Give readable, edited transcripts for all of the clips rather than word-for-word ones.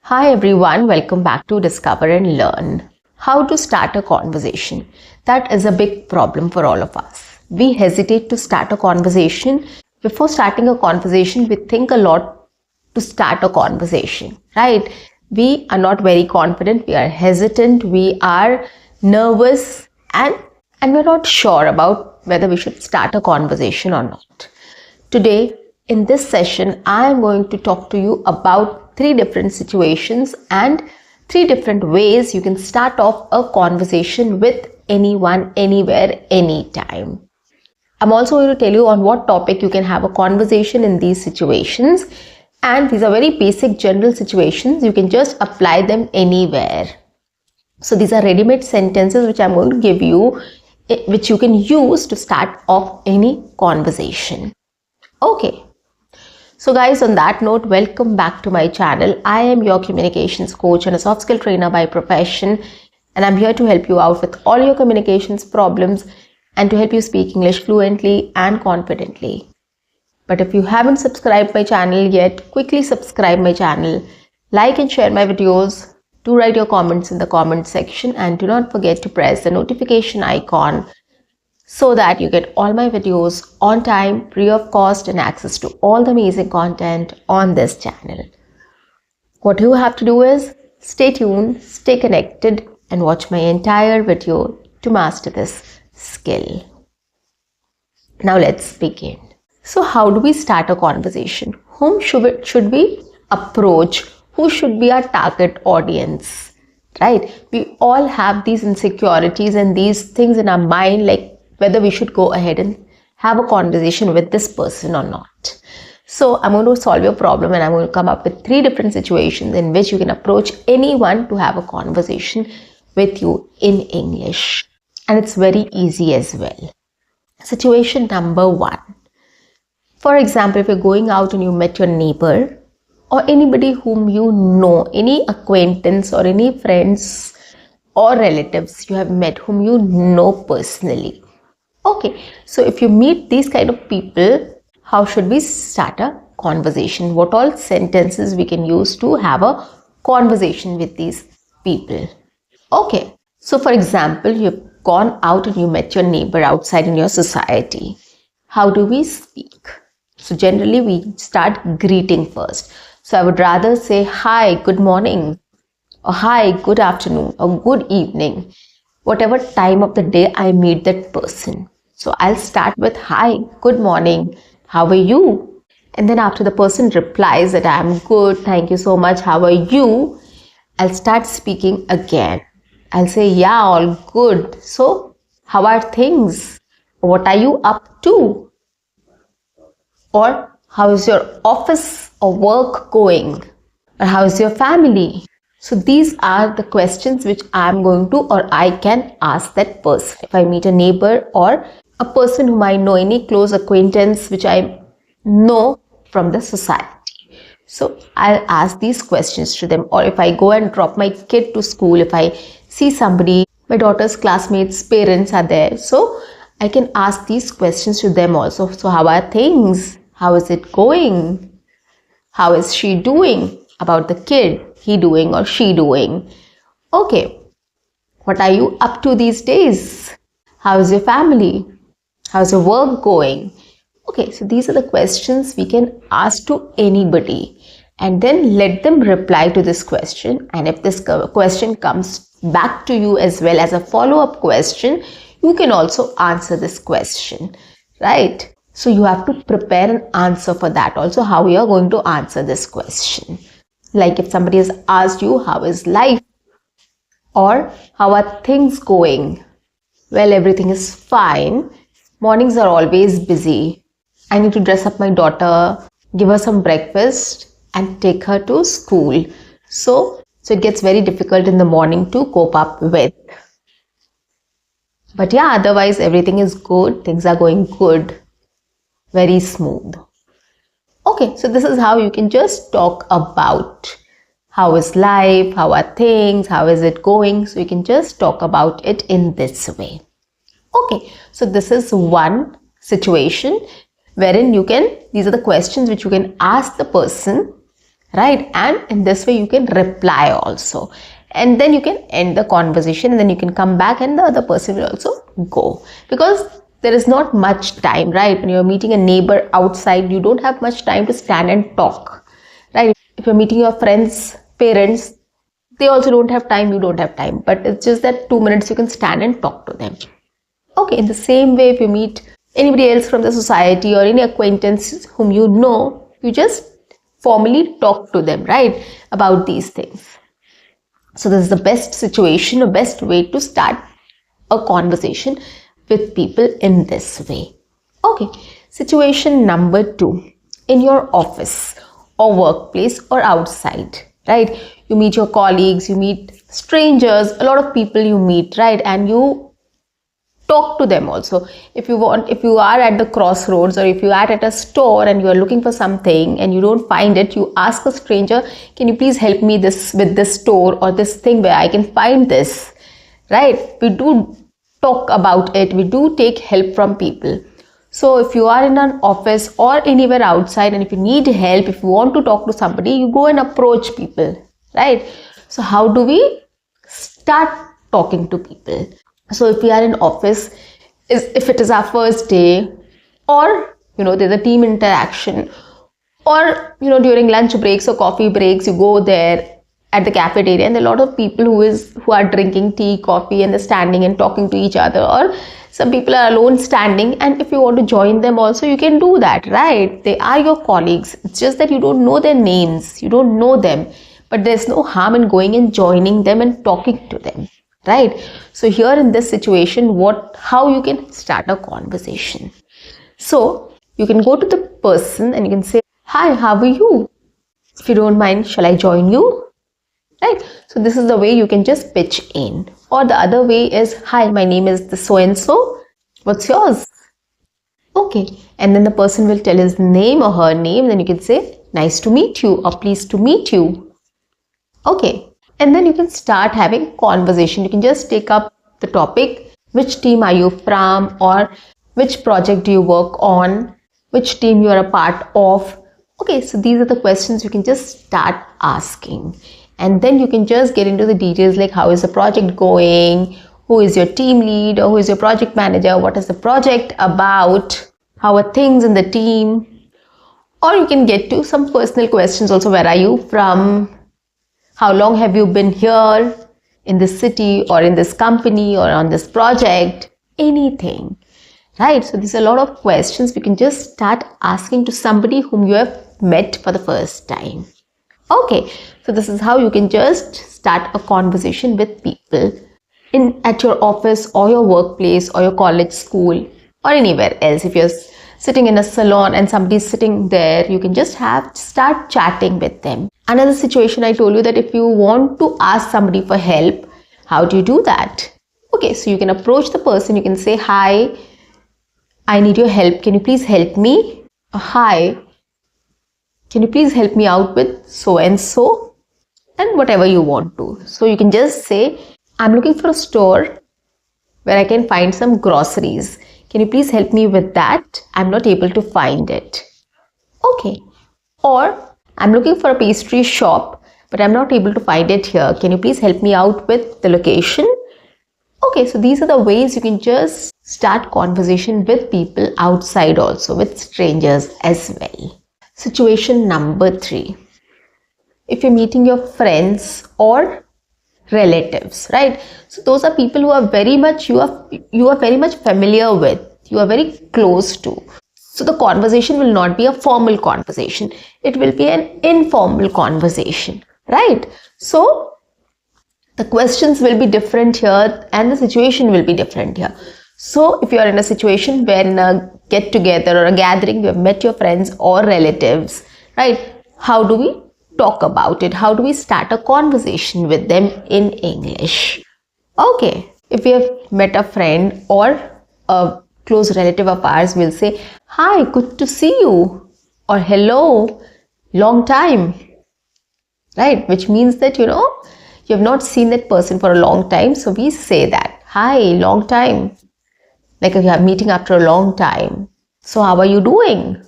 Hi everyone, welcome back to Discover and Learn. How to start a conversation. That is a big problem for all of us. We hesitate to start a conversation. Before starting a conversation, we think a lot to start a conversation, right? We are not very confident, we are hesitant, we are nervous and we're not sure about whether we should start a conversation or not. Today, in this session, I am going to talk to you about 3 different situations and 3 different ways you can start off a conversation with anyone, anywhere, anytime. I'm also going to tell you on what topic you can have a conversation in these situations. And these are very basic general situations. You can just apply them anywhere. So these are ready-made sentences which I'm going to give you, which you can use to start off any conversation. Okay. So guys, on that note, welcome back to my channel. I am your communications coach and a soft skill trainer by profession, and I'm here to help you out with all your communications problems and to help you speak English fluently and confidently. But if you haven't subscribed my channel yet, quickly subscribe my channel, like and share my videos, do write your comments in the comment section, and do not forget to press the notification icon so that you get all my videos on time, free of cost, and access to all the amazing content on this channel. What you have to do is stay tuned, stay connected, and watch my entire video to master this skill. Now let's begin. So how do we start a conversation? Whom should we approach? Who should be our target audience? Right? We all have these insecurities and these things in our mind, like whether we should go ahead and have a conversation with this person or not. So I'm going to solve your problem and I'm going to come up with 3 different situations in which you can approach anyone to have a conversation with you in English. And it's very easy as well. Situation number 1. For example, if you're going out and you met your neighbor or anybody whom you know, any acquaintance or any friends or relatives you have met whom you know personally. Okay, so if you meet these kind of people, how should we start a conversation? What all sentences we can use to have a conversation with these people? Okay, so for example, you've gone out and you met your neighbor outside in your society. How do we speak? So generally we start greeting first. So I would rather say, hi, good morning, or hi, good afternoon, or good evening, whatever time of the day I meet that person. So I'll start with, hi, good morning, how are you? And then after the person replies that I'm good, thank you so much, how are you? I'll start speaking again. I'll say, yeah, all good. So how are things? What are you up to? Or how is your office or work going? Or how is your family? So these are the questions which I'm going to or I can ask that person. If I meet a neighbor or a person whom I know, any close acquaintance which I know from the society. So I'll ask these questions to them. Or if I go and drop my kid to school, if I see somebody, my daughter's classmates, parents are there. So I can ask these questions to them also. So how are things? How is it going? How is she doing? About the kid, he doing or she doing? Okay, what are you up to these days? How is your family? How's your work going? Okay, so these are the questions we can ask to anybody and then let them reply to this question. And if this question comes back to you as well as a follow-up question, you can also answer this question, right? So you have to prepare an answer for that also, how you are going to answer this question. Like if somebody has asked you, how is life? Or how are things going? Well, everything is fine. Mornings are always busy. I need to dress up my daughter, give her some breakfast and take her to school. So it gets very difficult in the morning to cope up with. But yeah, otherwise everything is good. Things are going good. Very smooth. Okay, so this is how you can just talk about how is life, how are things, how is it going. So you can just talk about it in this way. Okay, so this is one situation wherein these are the questions which you can ask the person right? And in this way you can reply also, and then you can end the conversation, and then you can come back and the other person will also go, because there is not much time, right? When you're meeting a neighbor outside, you don't have much time to stand and talk, right? If you're meeting your friends' parents, they also don't have time, you don't have time, but it's just that 2 minutes you can stand and talk to them. Okay, in the same way, if you meet anybody else from the society or any acquaintance whom you know, you just formally talk to them, right, about these things. So this is the best situation, or best way to start a conversation with people in this way. Okay, situation number 2, in your office or workplace or outside, right? You meet your colleagues, you meet strangers, a lot of people you meet, right? And you talk to them also. If you are at the crossroads, or if you are at a store and you are looking for something and you don't find it, you ask a stranger, can you please help me with this store or this thing where I can find this, right? We do talk about it, we do take help from people. So if you are in an office or anywhere outside, and if you need help, if you want to talk to somebody, you go and approach people, right? So how do we start talking to people? So if we are in office, if it is our first day, or there's a team interaction, or during lunch breaks or coffee breaks, you go there at the cafeteria, and there are a lot of people who are drinking tea, coffee, and they're standing and talking to each other, or some people are alone standing, and if you want to join them also, you can do that, right? They are your colleagues. It's just that you don't know their names, you don't know them, but there's no harm in going and joining them and talking to them, right? So here in this situation, how you can start a conversation. So you can go to the person and you can say, hi, how are you? If you don't mind, shall I join you? Right? So this is the way you can just pitch in. Or the other way is, hi, my name is the so-and-so. What's yours? Okay. And then the person will tell his name or her name. Then you can say, nice to meet you, or pleased to meet you. Okay. And then you can start having conversation. You can just take up the topic, which team are you from, or which project do you work on, which team you are a part of. Okay, so these are the questions you can just start asking. And then you can just get into the details, like how is the project going, who is your team lead, or who is your project manager, what is the project about, how are things in the team. Or you can get to some personal questions also. Where are you from? How long have you been here in this city, or in this company, or on this project? Anything, right? So there's a lot of questions we can just start asking to somebody whom you have met for the first time. Okay, so this is how you can just start a conversation with people at your office or your workplace or your college, school, or anywhere else. If you're sitting in a salon and somebody's sitting there, you can just start chatting with them. Another situation, I told you that if you want to ask somebody for help, how do you do that? Okay, so you can approach the person, you can say, hi, I need your help, can you please help me? Hi, can you please help me out with so and so, and whatever you want to. So you can just say, I'm looking for a store where I can find some groceries. Can you please help me with that? I'm not able to find it. Okay. Or I'm looking for a pastry shop, but I'm not able to find it here. Can you please help me out with the location? Okay, so these are the ways you can just start conversation with people outside also, with strangers as well. Situation number 3. If you're meeting your friends or relatives, right? So those are people who are very much, you are very much familiar with, you are very close to. So the conversation will not be a formal conversation. It will be an informal conversation, right? So the questions will be different here and the situation will be different here. So if you are in a situation where in a get together or a gathering, you have met your friends or relatives, right? How do we talk about it? How do we start a conversation with them in English? Okay, if we have met a friend or a close relative of ours, we'll say, hi, good to see you, or hello, long time, right? Which means that, you have not seen that person for a long time. So we say that, hi, long time. Like if you are meeting after a long time. So how are you doing?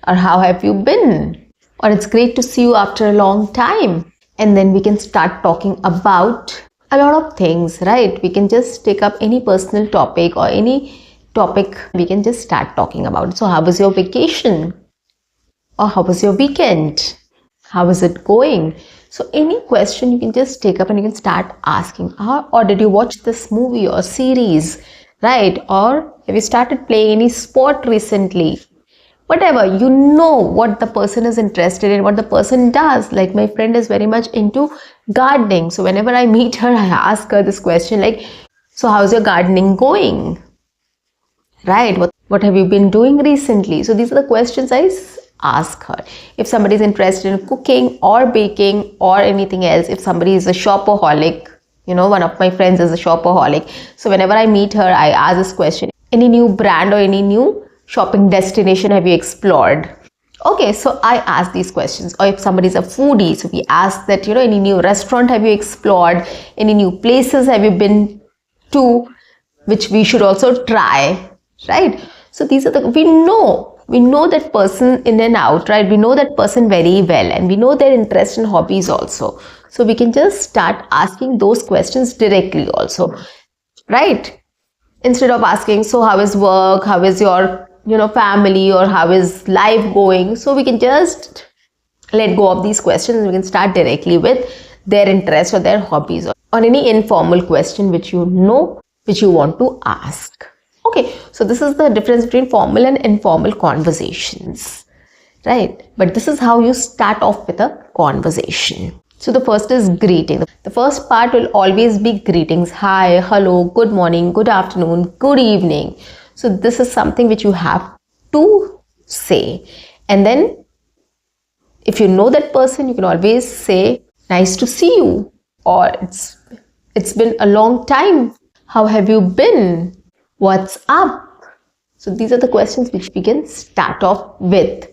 Or how have you been? or it's great to see you after a long time. And then we can start talking about a lot of things, right? We can just take up any personal topic or any topic, we can just start talking about it. So how was your vacation? Or how was your weekend? How is it going? So any question you can just take up and you can start asking. Or did you watch this movie or series, right? Or have you started playing any sport recently? Whatever, you know what the person is interested in, what the person does. Like my friend is very much into gardening. So whenever I meet her, I ask her this question like, so how's your gardening going? Right? What have you been doing recently? So these are the questions I ask her. If somebody is interested in cooking or baking or anything else, if somebody is a shopaholic, one of my friends is a shopaholic. So whenever I meet her, I ask this question, any new brand or any new shopping destination have you explored? Okay, so I ask these questions. Or if somebody is a foodie, so we ask that, any new restaurant have you explored? Any new places have you been to, which we should also try, right? So these are we know that person in and out, right? We know that person very well, and we know their interest and hobbies also. So we can just start asking those questions directly also, right? Instead of asking, so how is work? How is your, family, or how is life going? So we can just let go of these questions and we can start directly with their interest or their hobbies or any informal question which you want to ask. Okay, so this is the difference between formal and informal conversations, right? But this is how you start off with a conversation. So the first is greeting. The first part will always be greetings. Hi, hello, good morning, good afternoon, good evening. So this is something which you have to say. And then if you know that person, you can always say, nice to see you, or it's been a long time. How have you been? What's up? So these are the questions which we can start off with,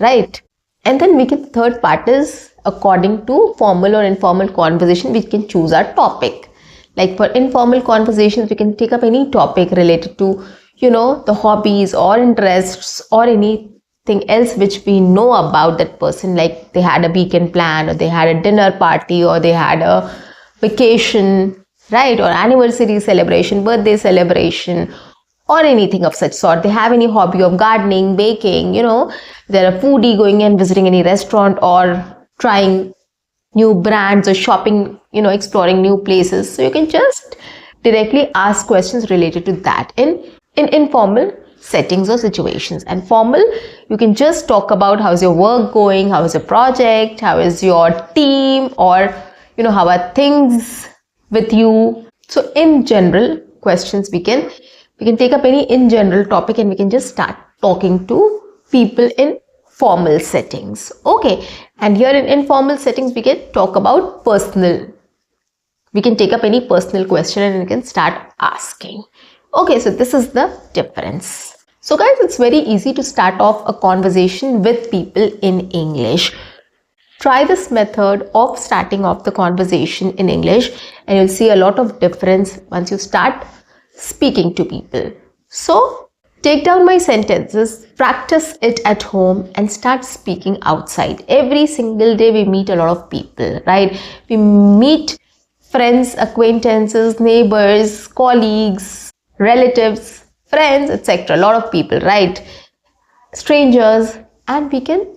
right? And then the third part is according to formal or informal conversation, we can choose our topic. Like for informal conversations, we can take up any topic related to, the hobbies or interests or anything else which we know about that person. Like they had a weekend plan, or they had a dinner party, or they had a vacation, right? Or anniversary celebration, birthday celebration, or anything of such sort. They have any hobby of gardening, baking, they're a foodie, going and visiting any restaurant or trying new brands or shopping, exploring new places. So you can just directly ask questions related to that in informal settings or situations. And formal, you can just talk about how's your work going, how is your project, how is your team, or how are things with you. So in general questions, we can take up any in general topic and we can just start talking to people in formal settings. Okay, and here in informal settings, we can talk about personal. We can take up any personal question and we can start asking. Okay, so this is the difference. So guys, it's very easy to start off a conversation with people in English. Try this method of starting off the conversation in English and you'll see a lot of difference once you start speaking to people. So take down my sentences, practice it at home and start speaking outside. Every single day we meet a lot of people, right? We meet friends, acquaintances, neighbors, colleagues, relatives, friends, etc. A lot of people, right? Strangers, and we can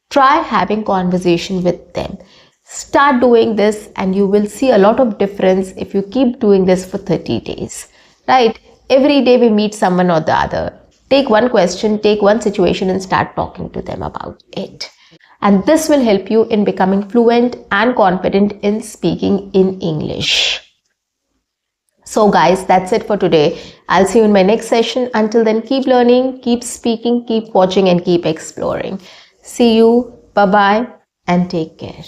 try having conversation with them. Start doing this and you will see a lot of difference if you keep doing this for 30 days, right? Every day we meet someone or the other. Take one question, take one situation and start talking to them about it. And this will help you in becoming fluent and confident in speaking in English. So guys, that's it for today. I'll see you in my next session. Until then, keep learning, keep speaking, keep watching and keep exploring. See you. Bye-bye and take care.